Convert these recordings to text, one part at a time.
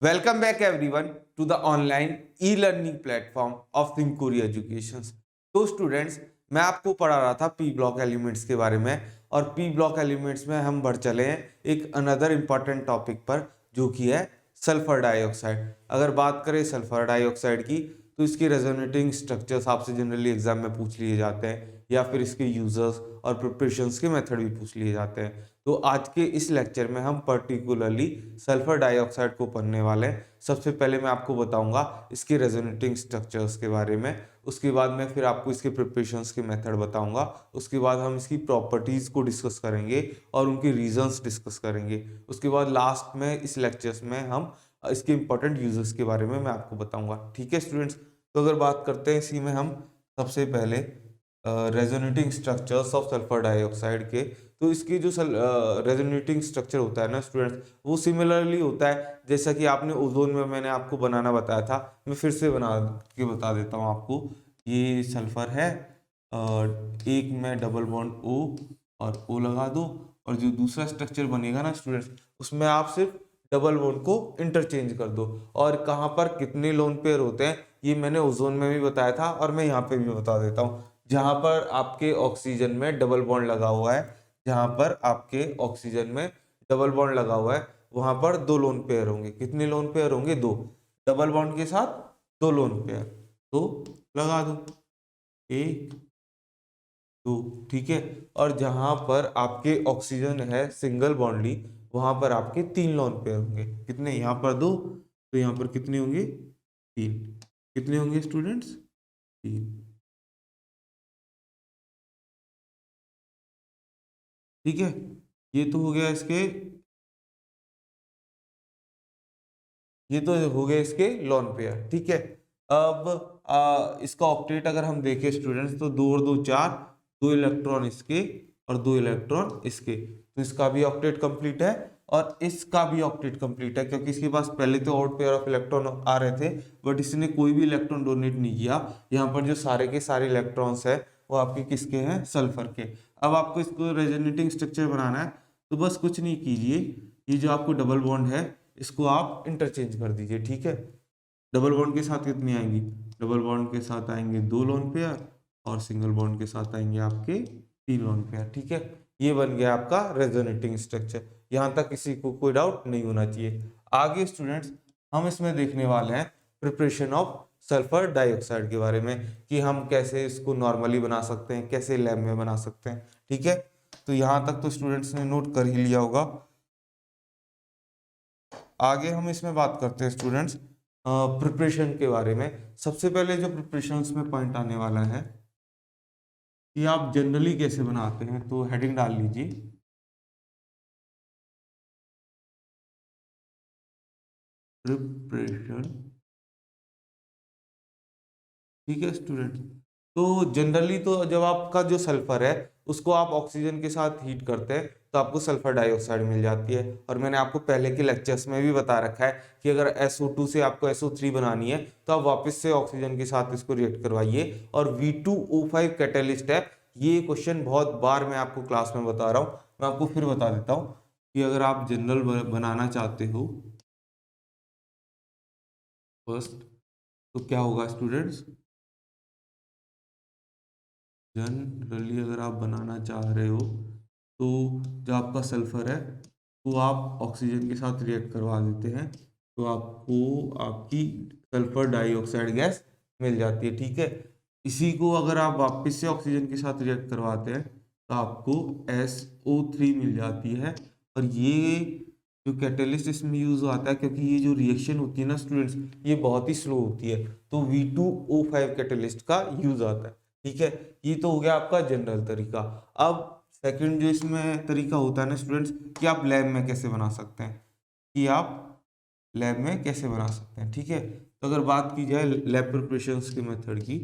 Welcome back everyone to the online e-learning platform of Thinkuri Education। तो students, मैं आपको पढ़ा रहा था पी ब्लॉक एलिमेंट्स के बारे में और पी ब्लॉक एलिमेंट्स में हम बढ़ चले हैं एक अनदर इम्पॉर्टेंट टॉपिक पर, जो कि है सल्फर डाइऑक्साइड। अगर बात करें सल्फर डाइऑक्साइड की, तो इसके रेजोनेटिंग स्ट्रक्चर्स आपसे जनरली एग्जाम में पूछ लिए जाते हैं, या फिर इसके यूजर्स और प्रिपरेशंस के मेथड भी पूछ लिए जाते हैं। तो आज के इस लेक्चर में हम पर्टिकुलरली सल्फर डाइऑक्साइड को पढ़ने वाले हैं। सबसे पहले मैं आपको बताऊंगा इसके रेजोनेटिंग स्ट्रक्चर्स के बारे में, उसके बाद मैं फिर आपको इसके प्रिपरेशंस के मेथड बताऊंगा, उसके बाद हम इसकी प्रॉपर्टीज को डिस्कस करेंगे और उनकी रीजंस डिस्कस करेंगे। उसके बाद लास्ट में इस लेक्चर्स में हम इसके इंपॉर्टेंट यूजर्स के बारे में मैं आपको बताऊंगा। ठीक है स्टूडेंट्स, तो अगर बात करते हैं इसी में हम सबसे पहले resonating structures of sulphur dioxide के, तो इसकी जो रेजोनेटिंग स्ट्रक्चर होता है ना स्टूडेंट्स, वो सिमिलरली होता है जैसा कि आपने ओजोन में मैंने आपको बनाना बताया था। मैं फिर से बना के बता देता हूँ आपको। ये सल्फर है, एक में डबल बॉन्ड ओ और ओ लगा दो, और जो दूसरा स्ट्रक्चर बनेगा ना स्टूडेंट्स, उसमें आप सिर्फ डबल बॉन्ड को इंटरचेंज कर दो। और कहाँ पर कितने लोन पेयर होते हैं ये मैंने ओजोन में भी बताया था, और मैं यहाँ पे भी बता देता हूँ। जहाँ पर आपके ऑक्सीजन में डबल बॉन्ड लगा हुआ है, जहाँ पर आपके ऑक्सीजन में डबल बॉन्ड लगा हुआ है, वहां पर दो लोन पेयर होंगे। कितने लोन पेयर होंगे? दो। डबल बॉन्ड के साथ दो लोन पेयर, तो लगा दो, एक दो। ठीक है। और जहां पर आपके ऑक्सीजन है सिंगल बॉन्डली, वहां पर आपके तीन लोन पेयर होंगे। कितने? यहाँ पर दो, तो यहाँ पर कितने होंगे? तीन। कितने होंगे स्टूडेंट्स? तीन। ठीक है, ये तो हो गया इसके, ये तो हो गए इसके लॉन पेयर। ठीक है। अब इसका ऑक्टेट अगर हम देखें स्टूडेंट्स, तो दो और दो चार, दो इलेक्ट्रॉन इसके और दो इलेक्ट्रॉन इसके, तो इसका भी ऑक्टेट कंप्लीट है और इसका भी ऑक्टेट कंप्लीट है, क्योंकि इसके पास पहले तो आउट पेयर ऑफ इलेक्ट्रॉन आ रहे थे, बट इसने कोई भी इलेक्ट्रॉन डोनेट नहीं किया। यहाँ पर जो सारे के सारे इलेक्ट्रॉन्स है वो आपके किसके हैं? सल्फर के। अब आपको इसको रेजोनेटिंग स्ट्रक्चर बनाना है, तो बस कुछ नहीं कीजिए, ये जो आपको डबल बॉन्ड है इसको आप इंटरचेंज कर दीजिए। ठीक है। डबल बॉन्ड के साथ कितनी आएंगी? डबल बॉन्ड के साथ आएंगे दो लोन पेयर, और सिंगल बॉन्ड के साथ आएंगे आपके तीन लोन पेयर। ठीक है, ये बन गया आपका रेजोनेटिंग स्ट्रक्चर। यहां तक किसी को कोई डाउट नहीं होना चाहिए। आगे स्टूडेंट्स, हम इसमें देखने वाले हैं प्रिपरेशन ऑफ सल्फर डाइऑक्साइड के बारे में, कि हम कैसे इसको नॉर्मली बना सकते हैं, कैसे लैब में बना सकते हैं। ठीक है, तो यहां तक तो स्टूडेंट्स ने नोट कर ही लिया होगा। आगे हम इसमें बात करते हैं स्टूडेंट्स प्रिपरेशन के बारे में। सबसे पहले जो प्रिपरेशंस में पॉइंट आने वाला है कि आप जनरली कैसे बनाते हैं, तो हेडिंग डाल लीजिए प्रिपरेशन। ठीक है स्टूडेंट, तो जनरली तो जब आपका जो सल्फर है उसको आप ऑक्सीजन के साथ हीट करते हैं, तो आपको सल्फर डाइऑक्साइड मिल जाती है। और मैंने आपको पहले के लेक्चर्स में भी बता रखा है कि अगर SO2 से आपको SO3 बनानी है, तो आप वापस से ऑक्सीजन के साथ इसको रिएक्ट करवाइए। और V2O5 कैटेलिस्ट है। ये क्वेश्चन बहुत बार मैं आपको क्लास में बता रहा हूँ, मैं आपको फिर बता देता हूँ कि अगर आप जनरल बनाना चाहते हो फर्स्ट, तो क्या होगा स्टूडेंट्स? जनरली अगर आप बनाना चाह रहे हो, तो जो आपका सल्फर है वो आप ऑक्सीजन के साथ रिएक्ट करवा देते हैं, तो आपको आपकी सल्फर डाइऑक्साइड गैस मिल जाती है। ठीक है, इसी को अगर आप वापस से ऑक्सीजन के साथ रिएक्ट करवाते हैं, तो आपको SO3 मिल जाती है। और ये जो कैटेलिस्ट इसमें यूज आता है, क्योंकि ये जो रिएक्शन होती है ना स्टूडेंट्स, ये बहुत ही स्लो होती है, तो V2O5 कैटेलिस्ट का यूज आता है। ठीक है, ये तो हो गया आपका जनरल तरीका। अब सेकंड जो इसमें तरीका होता है ना स्टूडेंट्स, कि आप लैब में कैसे बना सकते हैं, कि आप लैब में कैसे बना सकते हैं। ठीक है, तो अगर बात की जाए लैब प्रिपरेशंस के मेथड की,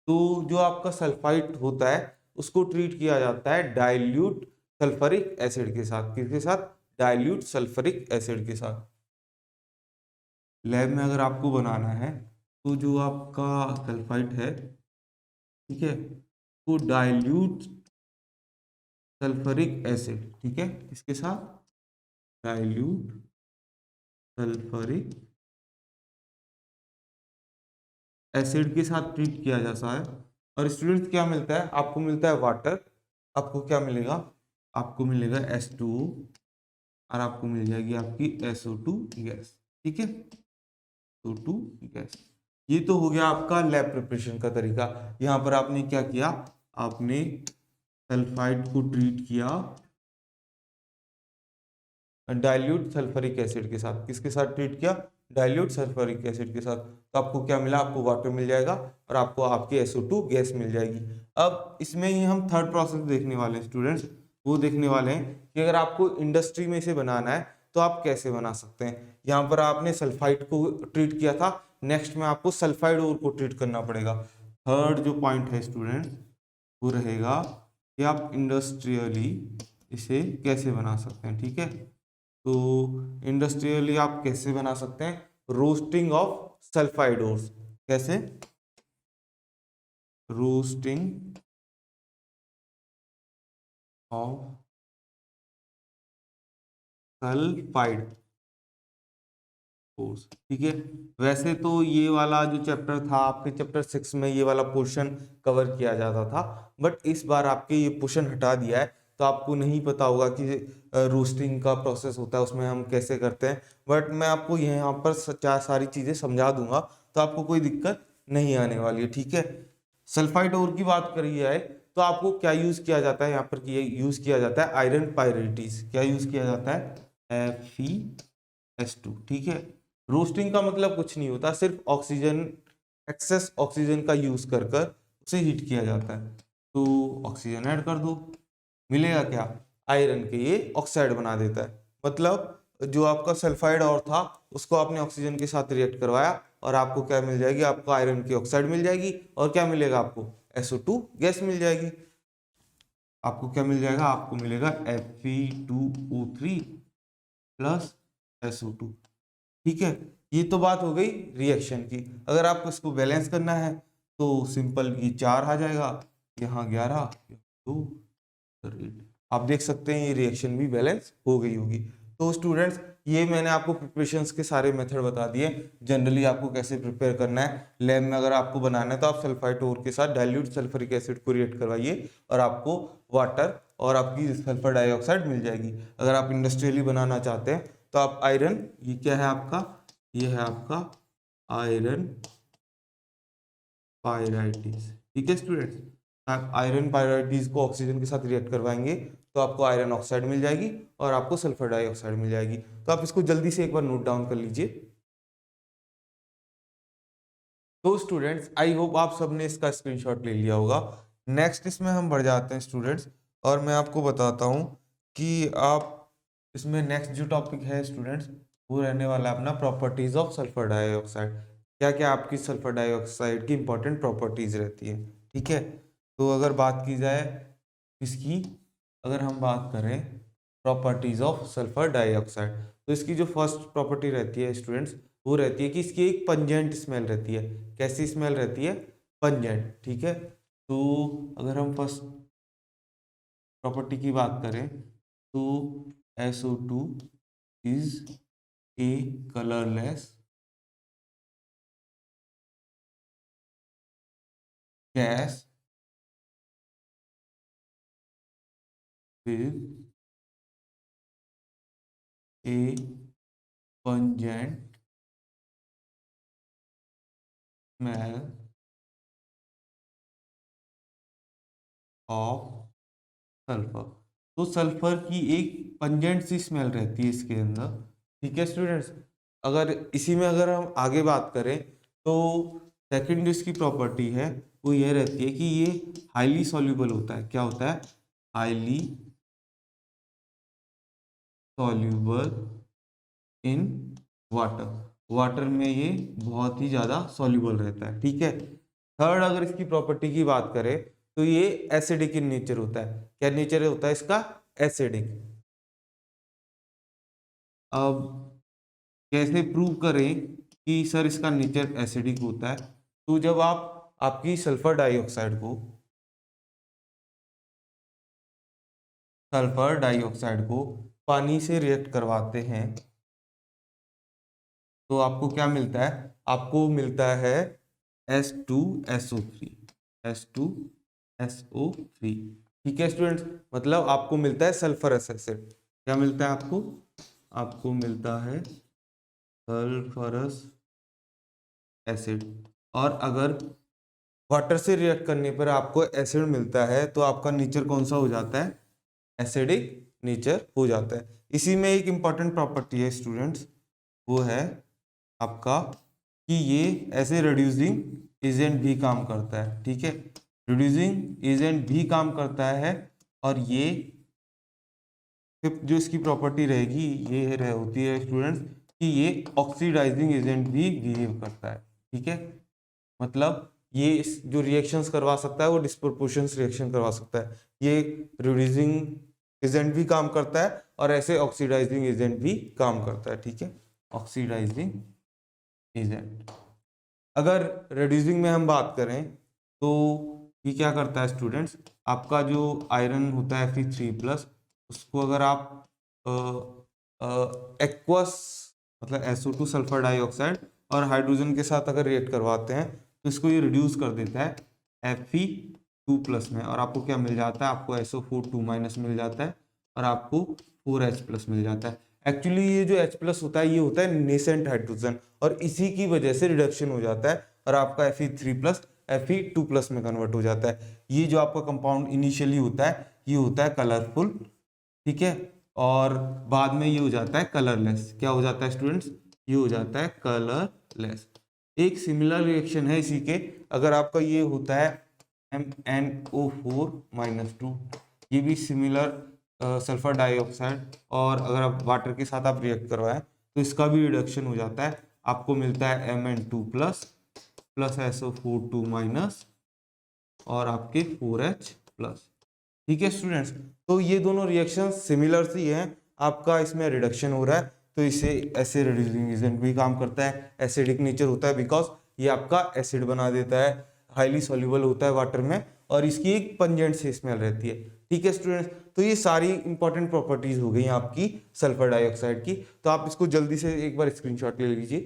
तो जो आपका सल्फाइड होता है उसको ट्रीट किया जाता है डाइल्यूट सल्फरिक एसिड के साथ। किसके साथ? डाइल्यूट सल्फरिक एसिड के साथ। लैब में अगर आपको बनाना है, तो जो आपका सल्फाइड है, ठीक है, वो डाइल्यूट सल्फरिक एसिड, ठीक है, इसके साथ डाइल्यूट सल्फ्यूरिक एसिड के साथ ट्रीट किया जाता है। और स्टूडेंट्स क्या मिलता है आपको? मिलता है वाटर। आपको क्या मिलेगा? आपको मिलेगा H2O और आपको मिल जाएगी आपकी SO2 गैस। ठीक है, SO2 गैस। ये तो हो गया आपका लैब प्रिपरेशन का तरीका। यहाँ पर आपने क्या किया? आपने सल्फाइड को ट्रीट किया डाइल्यूट सल्फ्यूरिक एसिड के साथ। किसके साथ ट्रीट किया? डाइल्यूट सल्फ्यूरिक एसिड के साथ। तो आपको क्या मिला? आपको वाटर मिल जाएगा और आपको आपकी SO2 गैस मिल जाएगी। अब इसमें ही हम थर्ड प्रोसेस देखने वाले हैं स्टूडेंट्स। वो देखने वाले हैं कि अगर आपको इंडस्ट्री में से बनाना है तो आप कैसे बना सकते हैं। यहाँ पर आपने सल्फाइड को ट्रीट किया था, नेक्स्ट में आपको सल्फाइड और को ट्रीट करना पड़ेगा। थर्ड जो पॉइंट है स्टूडेंट्स वो रहेगा कि आप इंडस्ट्रियली इसे कैसे बना सकते हैं। ठीक है, तो इंडस्ट्रियली आप कैसे बना सकते हैं? Roasting of sulphide ores. कैसे? Roasting of sulphide ores. ठीक है, वैसे तो ये वाला जो चैप्टर था आपके चैप्टर 6 में ये वाला पोर्शन कवर किया जाता था, बट इस बार आपके ये पोर्शन हटा दिया है तो आपको नहीं पता होगा कि रोस्टिंग का प्रोसेस होता है उसमें हम कैसे करते हैं। बट मैं आपको यहाँ पर सारी चीज़ें समझा दूंगा तो आपको कोई दिक्कत नहीं आने वाली है। ठीक है, सल्फाइड ओर की बात करी जाए तो आपको क्या यूज किया जाता है? यहाँ पर यूज किया जाता है आयरन पायरेटिस। क्या यूज किया जाता है? FeS2। ठीक है, रोस्टिंग का मतलब कुछ नहीं होता, सिर्फ ऑक्सीजन, एक्सेस ऑक्सीजन का यूज कर कर उसे हीट किया जाता है। तो ऑक्सीजन ऐड कर दो, मिलेगा क्या? आयरन के ये ऑक्साइड बना देता है। मतलब जो आपका सल्फाइड और था उसको आपने ऑक्सीजन के साथ रिएक्ट करवाया और आपको क्या मिल जाएगी? आपको आयरन की ऑक्साइड मिल जाएगी और क्या मिलेगा? आपको SO2 गैस मिल जाएगी। आपको क्या मिल जाएगा? आपको मिलेगा Fe2O3 प्लस SO2। ठीक है, ये तो बात हो गई रिएक्शन की। अगर आपको इसको बैलेंस करना है तो सिंपल ये 4 आ जाएगा, यहाँ 11, 2, 8। आप देख सकते हैं ये रिएक्शन भी बैलेंस हो गई होगी। तो स्टूडेंट्स ये मैंने आपको प्रिपरेशंस के सारे मेथड बता दिए, जनरली आपको कैसे प्रिपेयर करना है। लैब में अगर आपको बनाना है तो आप सल्फाइड ओर के साथ डाइल्यूट सल्फ्यूरिक एसिड को रिएक्ट करवाइए और आपको वाटर और आपकी सल्फर डाइऑक्साइड मिल जाएगी। अगर आप इंडस्ट्रियली बनाना चाहते हैं तो आप आयरन, ये क्या है आपका? ये है आपका आयरन पायराइटिस। ठीक है स्टूडेंट्स, आप आयरन पायराइटिस को ऑक्सीजन के साथ रिएक्ट करवाएंगे तो आपको आयरन ऑक्साइड मिल जाएगी और आपको सल्फर डाइऑक्साइड मिल जाएगी। तो आप इसको जल्दी से एक बार नोट डाउन कर लीजिए। तो स्टूडेंट्स आई होप आप सबने इसका स्क्रीनशॉट ले लिया होगा। नेक्स्ट इसमें हम बढ़ जाते हैं स्टूडेंट्स, और मैं आपको बताता हूँ कि आप इसमें नेक्स्ट जो टॉपिक है स्टूडेंट्स वो रहने वाला है अपना प्रॉपर्टीज ऑफ सल्फर डाइऑक्साइड। क्या क्या आपकी सल्फर डाइऑक्साइड की इंपॉर्टेंट प्रॉपर्टीज रहती है। ठीक है, तो अगर बात की जाए इसकी, अगर हम बात करें प्रॉपर्टीज ऑफ सल्फर डाइऑक्साइड, तो इसकी जो फर्स्ट प्रॉपर्टी रहती है स्टूडेंट्स वो रहती है कि इसकी एक पंजेंट स्मेल रहती है। कैसी स्मेल रहती है? पंजेंट। ठीक है, तो अगर हम फर्स्ट प्रॉपर्टी की बात करें तो SO2 is a colourless gas with A pungent smell of sulphur. तो सल्फर की एक पंजेंट सी स्मेल रहती है इसके अंदर। ठीक है स्टूडेंट्स, अगर इसी में अगर हम आगे बात करें तो सेकंड इसकी प्रॉपर्टी है वो ये रहती है कि ये हाईली सॉल्युबल होता है। क्या होता है? Highly soluble in water. Water में ये बहुत ही ज्यादा सॉल्युबल रहता है। ठीक है, थर्ड अगर इसकी प्रॉपर्टी की बात करें तो ये एसिडिक इन नेचर होता है। क्या नेचर होता है इसका? एसिडिक। अब कैसे प्रूव करें कि सर इसका नेचर एसिडिक होता है? तो जब आप आपकी सल्फर डाइऑक्साइड को पानी से रिएक्ट करवाते हैं तो आपको क्या मिलता है, आपको मिलता है H2SO3, H2SO3। ठीक है स्टूडेंट्स, मतलब आपको मिलता है सल्फरस एसिड। क्या मिलता है आपको, आपको मिलता है सल्फरस एसिड। और अगर वाटर से रिएक्ट करने पर आपको एसिड मिलता है तो आपका नेचर कौन सा हो जाता है, एसिडिक नेचर हो जाता है। इसी में एक इंपॉर्टेंट प्रॉपर्टी है स्टूडेंट्स, वो है आपका कि ये ऐसे रिड्यूसिंग एजेंट भी काम करता है। ठीक है, रिड्यूसिंग एजेंट भी काम करता है। और ये जो इसकी प्रॉपर्टी रहेगी ये होती है स्टूडेंट्स कि ये ऑक्सीडाइजिंग एजेंट भी बिहेव करता है। ठीक है, मतलब ये जो रिएक्शंस करवा सकता है वो डिस्प्रोपोर्शनस रिएक्शन करवा सकता है। ये रिड्यूसिंग एजेंट भी काम करता है और ऐसे ऑक्सीडाइजिंग एजेंट भी काम करता है। ठीक है, ऑक्सीडाइजिंग एजेंट। अगर रिड्यूसिंग में हम बात करें तो ये क्या करता है स्टूडेंट्स, आपका जो आयरन होता है Fe3+, उसको अगर आप एक्वस मतलब SO2 सल्फर डाइऑक्साइड और हाइड्रोजन के साथ अगर रिएक्ट करवाते हैं तो इसको ये रिड्यूस कर देता है Fe2+ में, और आपको क्या मिल जाता है, आपको SO4 2- मिल जाता है और आपको 4H+ मिल जाता है। एक्चुअली ये जो H+ होता है ये होता है नेसेंट हाइड्रोजन, और इसी की वजह से रिडक्शन हो जाता है और आपका Fe3+ Fe2+ में कन्वर्ट हो जाता है। ये जो आपका कंपाउंड इनिशियली होता है ये होता है कलरफुल, ठीक है, और बाद में ये हो जाता है कलरलेस। क्या हो जाता है स्टूडेंट्स, ये हो जाता है कलरलेस। एक सिमिलर रिएक्शन है इसी के, अगर आपका ये होता है MnO4-2, ये भी सिमिलर सल्फर डाइऑक्साइड, और अगर आप वाटर के साथ आप रिएक्ट करवाएं तो इसका भी रिडक्शन हो जाता है, आपको मिलता है Mn2+ प्लस SO4 2- और आपके 4H+। ठीक है स्टूडेंट्स, तो ये दोनों रिएक्शन सिमिलर सी हैं, आपका इसमें रिडक्शन हो रहा है तो इसे ऐसे रिड्यूसिंग एजेंट भी काम करता है, एसिडिक नेचर होता है बिकॉज ये आपका एसिड बना देता है, हाईली सॉल्युबल होता है वाटर में, और इसकी एक पंजेंट सी स्मेल रहती है। ठीक है स्टूडेंट्स, तो ये सारी इंपॉर्टेंट प्रॉपर्टीज हो गई आपकी सल्फर डाइऑक्साइड की, तो आप इसको जल्दी से एक बार स्क्रीनशॉट ले लीजिए।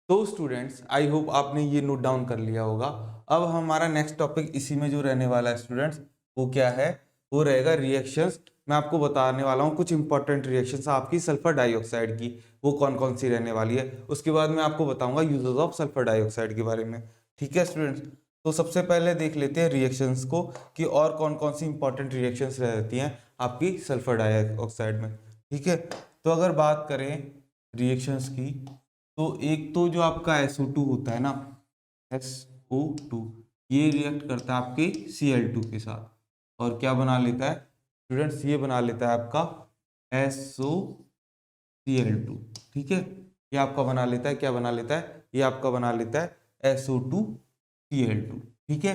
तो स्टूडेंट्स आई होप आपने ये नोट डाउन कर लिया होगा। अब हमारा नेक्स्ट टॉपिक इसी में जो रहने वाला है स्टूडेंट्स, वो क्या है, वो रहेगा रिएक्शंस। मैं आपको बताने वाला हूँ कुछ इंपॉर्टेंट रिएक्शंस आपकी सल्फर डाइऑक्साइड की, वो कौन कौन सी रहने वाली है। उसके बाद मैं आपको बताऊंगा यूजेस ऑफ सल्फर डाइऑक्साइड के बारे में। ठीक है स्टूडेंट्स, तो सबसे पहले देख लेते हैं रिएक्शंस को कि और कौन कौन सी इंपॉर्टेंट रिएक्शंस रहती हैं आपकी सल्फर डाइऑक्साइड में। ठीक है, तो अगर बात करें रिएक्शंस की, तो एक तो जो आपका SO2 होता है ना, SO2, ये रिएक्ट करता है आपके Cl2 के साथ, और क्या बना लेता है स्टूडेंट्स, ये बना लेता है आपका SOCl2। ठीक है, ये आपका बना लेता है, क्या बना लेता है, ये आपका बना लेता है SO2Cl2। ठीक है,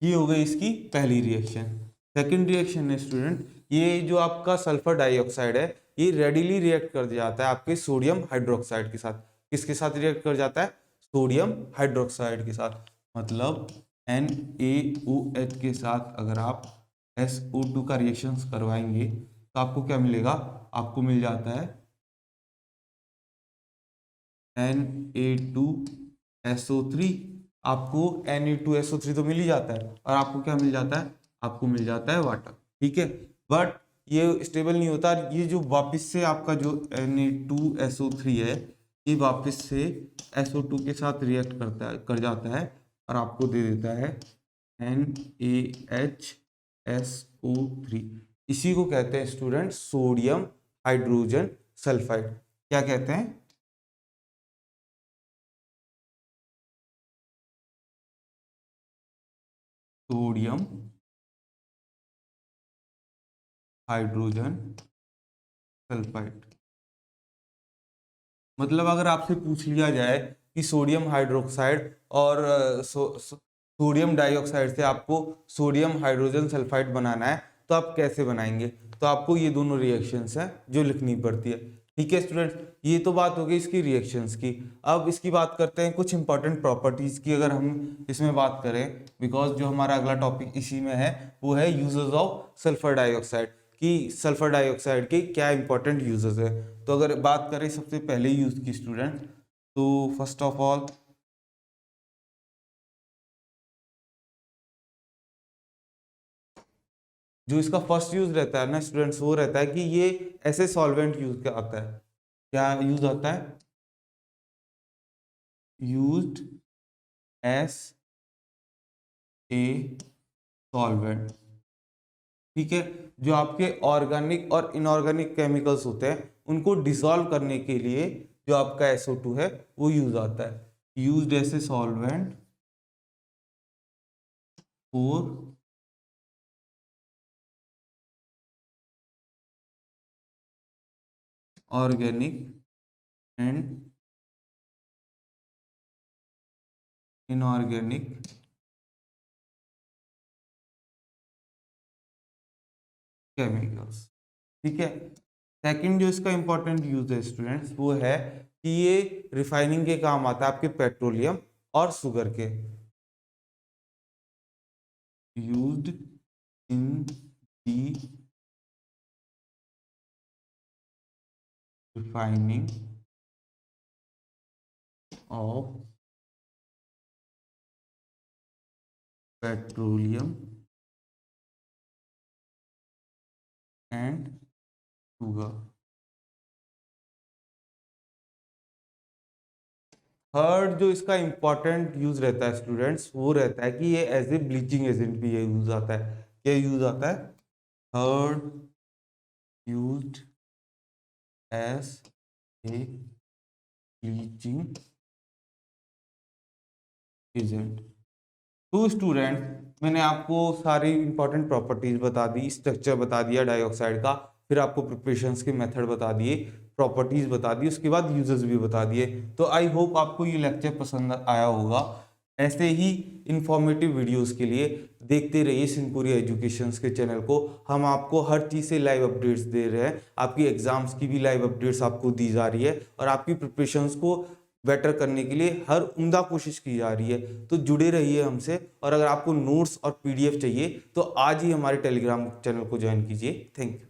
ये हो गई इसकी पहली रिएक्शन। सेकेंड रिएक्शन है स्टूडेंट, ये जो आपका सल्फर डाइऑक्साइड है ये रेडिली रिएक्ट कर जाता है आपके सोडियम हाइड्रोक्साइड के साथ। किसके साथ रिएक्ट कर जाता है, सोडियम हाइड्रोक्साइड के साथ, मतलब NaOH के साथ अगर आप SO2 का रिएक्शन करवाएंगे तो आपको क्या मिलेगा, आपको मिल जाता है Na2SO3। आपको Na2SO3 तो मिल ही जाता है, और आपको क्या मिल जाता है, आपको मिल जाता है वाटर। ठीक है, बट ये स्टेबल नहीं होता, ये जो वापस से आपका जो Na2SO3 है ये वापस से SO2 के साथ रिएक्ट करता है, कर जाता है, और आपको दे देता है NaHSO3। इसी को कहते हैं स्टूडेंट सोडियम हाइड्रोजन सल्फाइड। क्या कहते हैं, सोडियम हाइड्रोजन सल्फाइड। मतलब अगर आपसे पूछ लिया जाए कि सोडियम हाइड्रोक्साइड और सोडियम डाइऑक्साइड से आपको सोडियम हाइड्रोजन सल्फाइड बनाना है तो आप कैसे बनाएंगे, तो आपको ये दोनों रिएक्शंस हैं जो लिखनी पड़ती है। ठीक है स्टूडेंट्स, ये तो बात हो गई इसकी रिएक्शंस की। अब इसकी बात करते हैं कुछ इंपॉर्टेंट प्रॉपर्टीज की, अगर हम इसमें बात करें, बिकॉज जो हमारा अगला टॉपिक इसी में है वो है यूजेस ऑफ सल्फर डाइऑक्साइड। कि सल्फर डाइऑक्साइड के क्या इंपॉर्टेंट यूजेस है। तो अगर बात करें सबसे पहले यूज की स्टूडेंट, तो फर्स्ट ऑफ ऑल जो इसका फर्स्ट यूज रहता है ना स्टूडेंट्स, वो रहता है कि ये ऐसे सॉल्वेंट यूज आता है। क्या यूज आता है? Used as a solvent. ठीक है, जो आपके ऑर्गेनिक और इनऑर्गेनिक केमिकल्स होते हैं उनको डिसॉल्व करने के लिए जो आपका SO2 है वो यूज आता है। Used as a solvent for organic and inorganic chemicals. ठीक है, सेकंड जो इसका इंपॉर्टेंट यूज है स्टूडेंट्स, वो है कि ये रिफाइनिंग के काम आता है आपके पेट्रोलियम और शुगर के। Used in the refining of petroleum and sugar. Third जो इसका इंपॉर्टेंट यूज रहता है स्टूडेंट्स, वो रहता है कि ये एज ए ब्लीचिंग एजेंट भी ये यूज आता है। क्या यूज आता है? Third used as a bleaching agent. तो स्टूडेंट मैंने आपको सारी इंपॉर्टेंट प्रॉपर्टीज बता दी, स्ट्रक्चर बता दिया डाइऑक्साइड का, फिर आपको प्रिपरेशंस के मेथड बता दिए, प्रॉपर्टीज बता दी, उसके बाद यूजेस भी बता दिए। तो आई होप आपको ये लेक्चर पसंद आया होगा। ऐसे ही इंफॉर्मेटिव वीडियोस के लिए देखते रहिए सिंहपुरी एजुकेशंस के चैनल को। हम आपको हर चीज़ से लाइव अपडेट्स दे रहे हैं, आपकी एग्जाम्स की भी लाइव अपडेट्स आपको दी जा रही है और आपकी प्रिपरेशंस को बेटर करने के लिए हर उम्दा कोशिश की जा रही है। तो जुड़े रहिए हमसे, और अगर आपको नोट्स और PDF चाहिए तो आज ही हमारे टेलीग्राम चैनल को ज्वाइन कीजिए। Thank you.